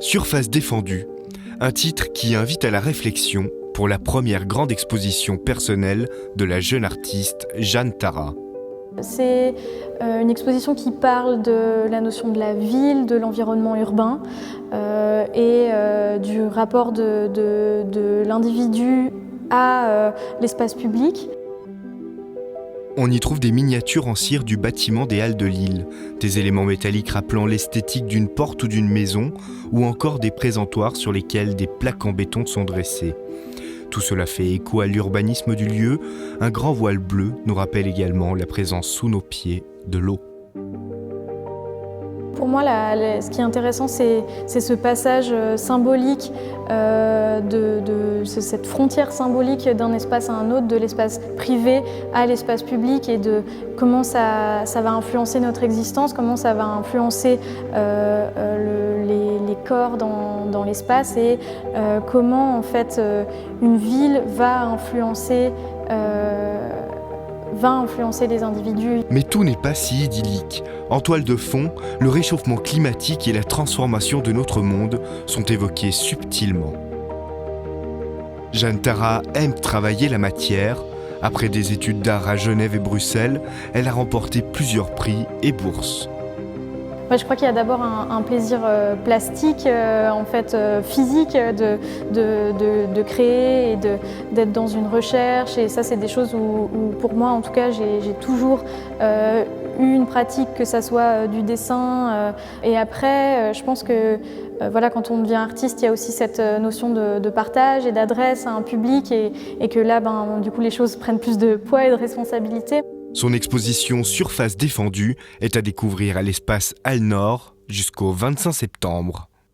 Surface défendue, un titre qui invite à la réflexion pour la première grande exposition personnelle de la jeune artiste Jeanne Tara. C'est une exposition qui parle de la notion de la ville, de l'environnement urbain et du rapport de l'individu à l'espace public. On y trouve des miniatures en cire du bâtiment des Halles de Lille, des éléments métalliques rappelant l'esthétique d'une porte ou d'une maison, ou encore des présentoirs sur lesquels des plaques en béton sont dressées. Tout cela fait écho à l'urbanisme du lieu. Un grand voile bleu nous rappelle également la présence sous nos pieds de l'eau. Pour moi, ce qui est intéressant, c'est ce passage symbolique, cette frontière symbolique d'un espace à un autre, de l'espace privé à l'espace public, et de comment ça va influencer notre existence, comment ça va influencer les corps dans l'espace, et comment en fait une ville va influencer les individus. Mais tout n'est pas si idyllique. En toile de fond, le réchauffement climatique et la transformation de notre monde sont évoqués subtilement. Jeanne Tara aime travailler la matière. Après des études d'art à Genève et Bruxelles, elle a remporté plusieurs prix et bourses. Je crois qu'il y a d'abord un plaisir plastique, physique, de créer et d'être dans une recherche. Et ça, c'est des choses où pour moi, en tout cas, j'ai toujours eu une pratique, que ça soit du dessin. Et après, je pense que quand on devient artiste, il y a aussi cette notion de partage et d'adresse à un public, et que là, du coup, les choses prennent plus de poids et de responsabilité. Son exposition Surface défendue est à découvrir à l'espace Halles Nord jusqu'au 25 septembre.